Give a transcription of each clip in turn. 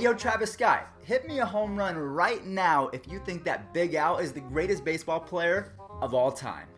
Hey, yo, Travis Scott, hit me a home run right now if you think that Big Al is the greatest baseball player of all time.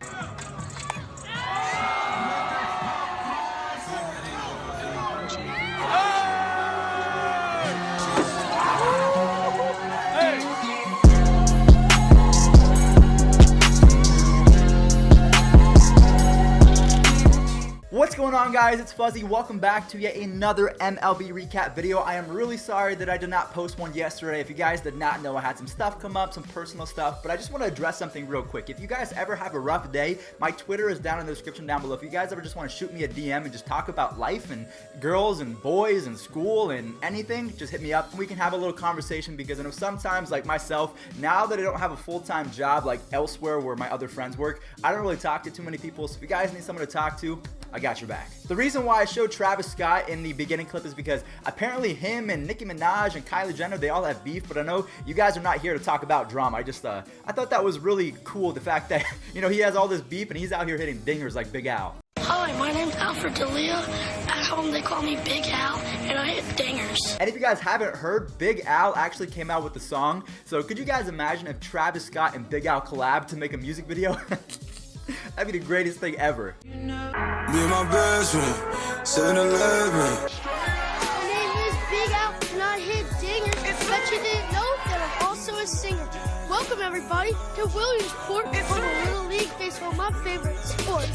What's going on, guys? It's Fuzzy. Welcome back to yet another MLB Recap video. I am really sorry that I did not post one yesterday. If you guys did not know, I had some stuff come up, some personal stuff, but I just want to address something real quick. If you guys ever have a rough day, my Twitter is down in the description down below. If you guys ever just want to shoot me a DM and just talk about life and girls and boys and school and anything, just hit me up and we can have a little conversation, because I know sometimes, like myself, now that I don't have a full-time job like elsewhere where my other friends work, I don't really talk to too many people. So if you guys need someone to talk to, I got your back. The reason why I showed Travis Scott in the beginning clip is because apparently him and Nicki Minaj and Kylie Jenner, they all have beef, but I know you guys are not here to talk about drama. I thought that was really cool, the fact that, you know, he has all this beef and he's out here hitting dingers like Big Al. Hi, my name's Alfred D'Elia. At home they call me Big Al, and I hit dingers. And if you guys haven't heard, Big Al actually came out with the song. So could you guys imagine if Travis Scott and Big Al collabed to make a music video? That'd be the greatest thing ever. Me and my best friend, 7-Eleven. My name is Big Al, and I hit dingers. Bet you didn't know that I'm also a singer. Welcome, everybody, to Williamsport for the Little League Baseball, my favorite sport.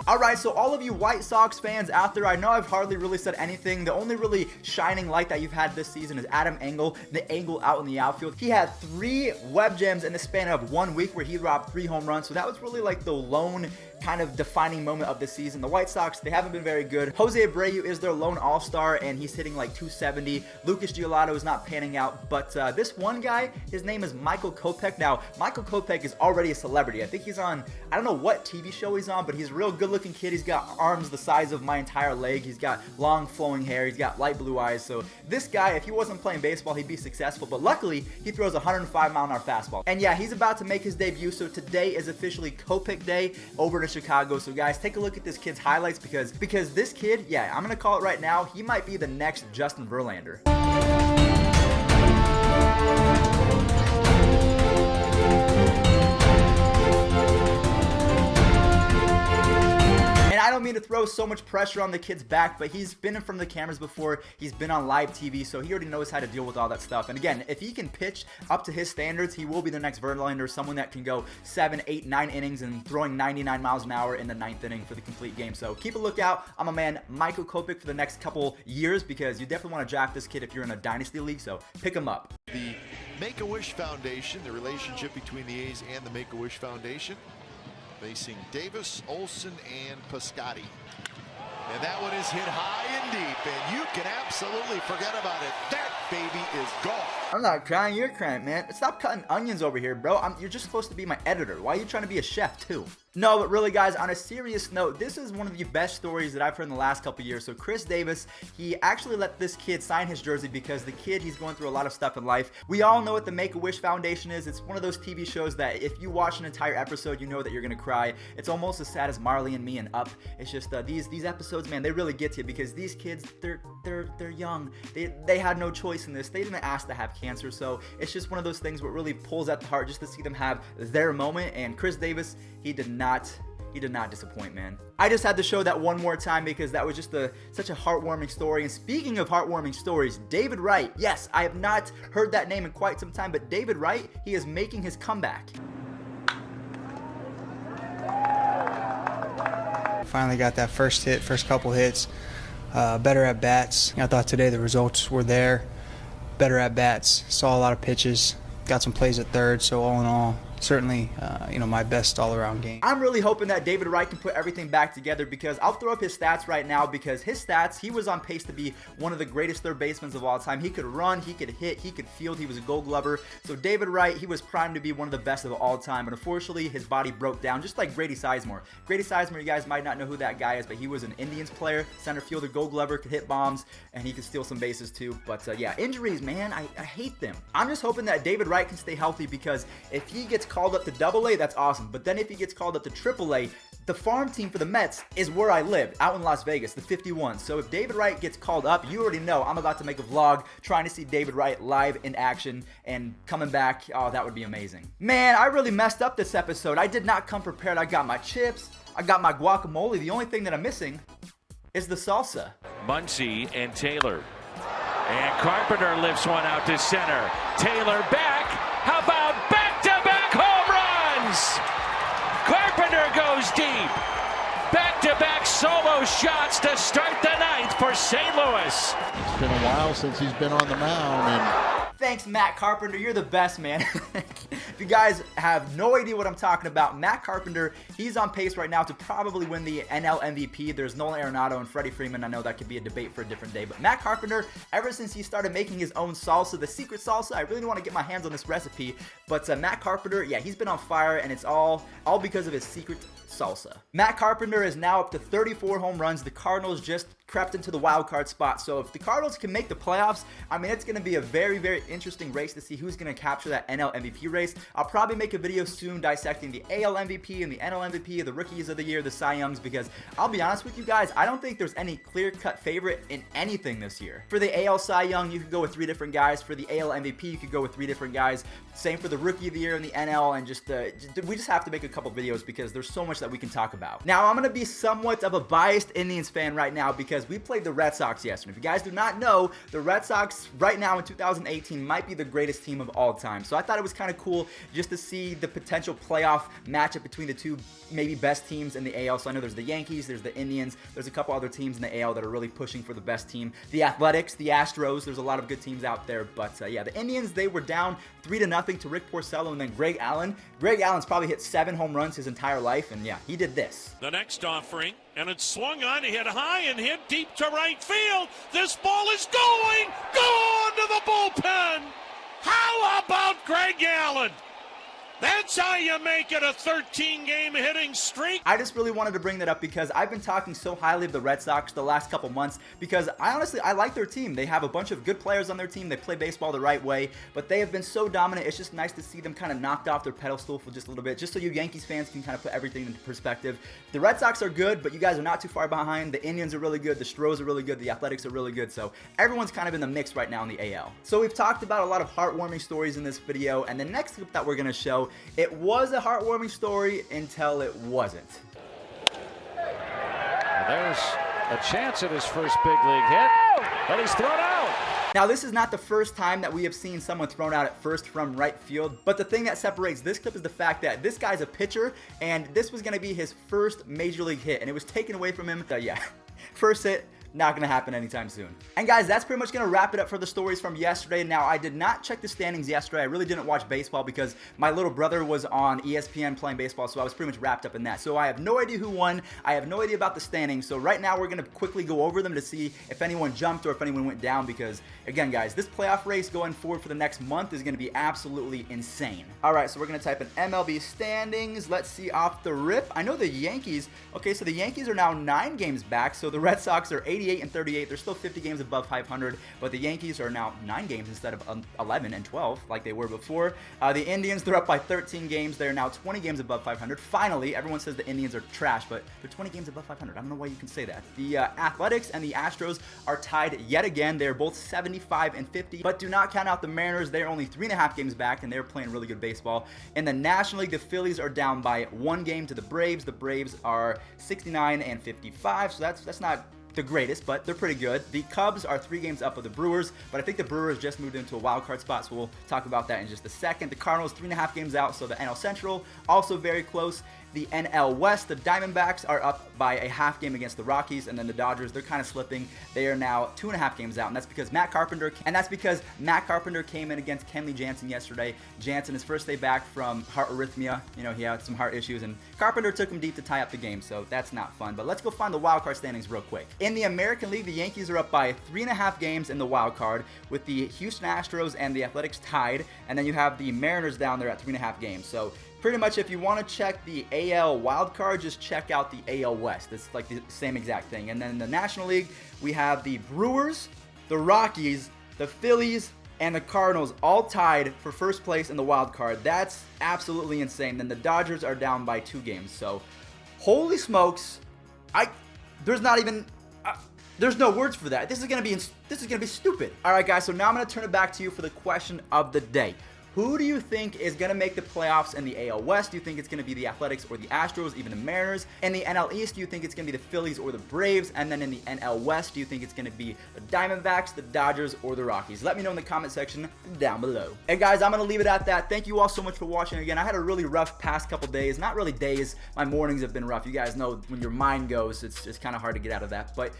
Alright, so all of you White Sox fans out there, I know I've hardly really said anything. The only really shining light that you've had this season is Adam Engel, the angle out in the outfield. He had 3 web gems in the span of 1 week where he dropped 3 home runs. So that was really like the lone kind of defining moment of the season. The White Sox, they haven't been very good. Jose Abreu is their lone all-star and he's hitting like 270. Lucas Giolito is not panning out, but this one guy, his name is Michael Kopech. Now, Michael Kopech is already a celebrity. I think he's on, I don't know what TV show he's on, but he's a real good-looking kid. He's got arms the size of my entire leg. He's got long flowing hair. He's got light blue eyes. So this guy, if he wasn't playing baseball, he'd be successful, but luckily he throws a 105-mile-an-hour fastball. And yeah, he's about to make his debut, so today is officially Kopech Day over to Chicago. So guys, take a look at this kid's highlights, because this kid, yeah, I'm gonna call it right now, he might be the next Justin Verlander. And I don't mean to throw so much pressure on the kid's back, but he's been in front of the cameras before. He's been on live TV, so he already knows how to deal with all that stuff. And again, if he can pitch up to his standards, he will be the next Verlander, someone that can go 7, 8, 9 innings and throwing 99 miles an hour in the 9th inning for the complete game. So keep a lookout on my man Michael Kopech for the next couple years, because you definitely want to draft this kid if you're in a dynasty league, so pick him up. The Make-A-Wish Foundation, the relationship between the A's and the Make-A-Wish Foundation, facing Davis, Olsen, and Piscotty. And that one is hit high and deep, and you can absolutely forget about it. That baby is gone. I'm not crying, you're crying, man. Stop cutting onions over here, bro. You're just supposed to be my editor. Why are you trying to be a chef, too? No, but really, guys, on a serious note, this is one of the best stories that I've heard in the last couple years. So Khris Davis, he actually let this kid sign his jersey because the kid, he's going through a lot of stuff in life. We all know what the Make-A-Wish Foundation is. It's one of those TV shows that if you watch an entire episode, you know that you're gonna cry. It's almost as sad as Marley and Me and Up. It's just these episodes, man, they really get to you, because these kids, they're young. They had no choice in this. They didn't ask to have cancer. So it's just one of those things where it really pulls at the heart just to see them have their moment. And Khris Davis, he did not disappoint, man. I just had to show that one more time because that was just such a heartwarming story. And speaking of heartwarming stories, David Wright. Yes, I have not heard that name in quite some time, but David Wright, he is making his comeback. Finally got that first couple hits, better at bats. I thought today the results were there. Better at bats, saw a lot of pitches, got some plays at third. So all in all, certainly, my best all-around game. I'm really hoping that David Wright can put everything back together, because I'll throw up his stats right now, because his stats, he was on pace to be one of the greatest third basemen of all time. He could run, he could hit, he could field, he was a gold glover. So David Wright, he was primed to be one of the best of all time, but unfortunately, his body broke down, just like Grady Sizemore. Grady Sizemore, you guys might not know who that guy is, but he was an Indians player, center fielder, gold glover, could hit bombs, and he could steal some bases too. But yeah, injuries, man, I hate them. I'm just hoping that David Wright can stay healthy, because if he gets gets called up to AA, that's awesome. But then if he gets called up to AAA, the farm team for the Mets is where I live, out in Las Vegas, the 51. So if David Wright gets called up, you already know I'm about to make a vlog trying to see David Wright live in action and coming back. Oh, that would be amazing. Man, I really messed up this episode. I did not come prepared. I got my chips, I got my guacamole. The only thing that I'm missing is the salsa. Muncy and Taylor. And Carpenter lifts one out to center. Taylor back. How about back-to-back home runs? Carpenter goes deep. Back-to-back solo shots to start the ninth for St. Louis. It's been a while since he's been on the mound, and Thanks, Matt Carpenter. You're the best, man. If you guys have no idea what I'm talking about, Matt Carpenter, he's on pace right now to probably win the NL MVP. There's Nolan Arenado and Freddie Freeman. I know that could be a debate for a different day, but Matt Carpenter, ever since he started making his own salsa, the secret salsa, I really want to get my hands on this recipe, but Matt Carpenter, yeah, he's been on fire, and it's all because of his secret salsa. Matt Carpenter is now up to 34 home runs. The Cardinals just crept into the wild card spot. So if the Cardinals can make the playoffs, I mean, it's going to be a very, very interesting race to see who's going to capture that NL MVP race. I'll probably make a video soon dissecting the AL MVP and the NL MVP, the Rookies of the Year, the Cy Youngs, because I'll be honest with you guys, I don't think there's any clear-cut favorite in anything this year. For the AL Cy Young, you could go with 3 different guys. For the AL MVP, you could go with 3 different guys. Same for the Rookie of the Year in the NL, and we just have to make a couple videos because there's so much that we can talk about. Now, I'm going to be somewhat of a biased Indians fan right now because we played the Red Sox yesterday. If you guys do not know, the Red Sox right now in 2018 might be the greatest team of all time. So I thought it was kind of cool just to see the potential playoff matchup between the two maybe best teams in the AL. So I know there's the Yankees, there's the Indians, there's a couple other teams in the AL that are really pushing for the best team. The Athletics, the Astros, there's a lot of good teams out there. But yeah, the Indians, they were down 3-0 to Rick Porcello and then Greg Allen. Greg Allen's probably hit 7 home runs his entire life, and yeah, he did this. The next offering, and it's swung on, hit high and hit deep to right field. This ball is going to the bullpen. How about Greg Allen? That's how you make it a 13-game hitting streak. I just really wanted to bring that up because I've been talking so highly of the Red Sox the last couple months because I like their team. They have a bunch of good players on their team. They play baseball the right way, but they have been so dominant. It's just nice to see them kind of knocked off their pedestal for just a little bit, just so you Yankees fans can kind of put everything into perspective. The Red Sox are good, but you guys are not too far behind. The Indians are really good. The Stros are really good. The Athletics are really good. So everyone's kind of in the mix right now in the AL. So we've talked about a lot of heartwarming stories in this video, and the next clip that we're going to show, it was a heartwarming story until it wasn't. There's a chance at his first big league hit, but he's thrown out. Now, this is not the first time that we have seen someone thrown out at first from right field, but the thing that separates this clip is the fact that this guy's a pitcher, and this was going to be his first major league hit, and it was taken away from him. So yeah, first hit, not going to happen anytime soon. And guys, that's pretty much going to wrap it up for the stories from yesterday. Now, I did not check the standings yesterday. I really didn't watch baseball because my little brother was on ESPN playing baseball, so I was pretty much wrapped up in that. So I have no idea who won. I have no idea about the standings. So right now, we're going to quickly go over them to see if anyone jumped or if anyone went down because, again, guys, this playoff race going forward for the next month is going to be absolutely insane. All right, so we're going to type in MLB standings. Let's see off the rip. I know the Yankees. Okay, so the Yankees are now 9 games back, so the Red Sox are 88 and 38. They're still 50 games above 500, but the Yankees are now 9 games instead of 11 and 12 like they were before. The Indians, they're up by 13 games. They're now 20 games above 500. Finally, everyone says the Indians are trash, but they're 20 games above 500. I don't know why you can say that. The Athletics and the Astros are tied yet again. They're both 75 and 50, but do not count out the Mariners. They're only 3.5 games back, and they're playing really good baseball. In the National League, the Phillies are down by 1 game to the Braves. The Braves are 69 and 55, so that's not the greatest, but they're pretty good. The Cubs are 3 games up of the Brewers, but I think the Brewers just moved into a wild card spot, so we'll talk about that in just a second. The Cardinals 3.5 games out, so the NL Central also very close. The NL West, the Diamondbacks are up by a half game against the Rockies, and then the Dodgers, they're kind of slipping. They are now 2.5 games out, and that's because Matt Carpenter came in against Kenley Jansen yesterday. Jansen, his first day back from heart arrhythmia, you know, he had some heart issues, and Carpenter took him deep to tie up the game, so that's not fun. But let's go find the wild card standings real quick. In the American League, the Yankees are up by 3.5 games in the wild card, with the Houston Astros and the Athletics tied, and then you have the Mariners down there at 3.5 games. So pretty much, if you want to check the AL wildcard, just check out the AL West. It's like the same exact thing. And then in the National League, we have the Brewers, the Rockies, the Phillies, and the Cardinals all tied for first place in the wild card. That's absolutely insane. Then the Dodgers are down by 2 games. So, holy smokes, there's not even there's no words for that. This is gonna be stupid. All right, guys. So now I'm gonna turn it back to you for the question of the day. Who do you think is going to make the playoffs in the AL West? Do you think it's going to be the Athletics or the Astros, even the Mariners? In the NL East, do you think it's going to be the Phillies or the Braves? And then in the NL West, do you think it's going to be the Diamondbacks, the Dodgers, or the Rockies? Let me know in the comment section down below. And guys, I'm going to leave it at that. Thank you all so much for watching. Again, I had a really rough past couple days. Not really days. My mornings have been rough. You guys know when your mind goes, it's kind of hard to get out of that. But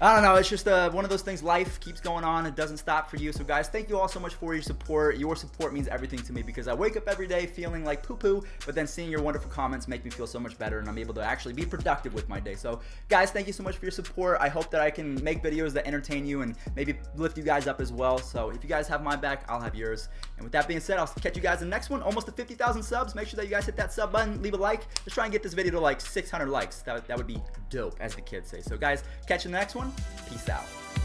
I don't know, it's just one of those things. Life keeps going on. It doesn't stop for you. So guys, thank you all so much for your support. Your support means everything to me because I wake up every day feeling like poo-poo, but then seeing your wonderful comments make me feel so much better, and I'm able to actually be productive with my day. So guys, thank you so much for your support. I hope that I can make videos that entertain you and maybe lift you guys up as well. So if you guys have my back, I'll have yours. And with that being said, I'll catch you guys in the next one. Almost to 50,000 subs. Make sure that you guys hit that sub button, leave a like. Let's try and get this video to like 600 likes. That would be dope, as the kids say. So guys, catch you in the next one. Peace out.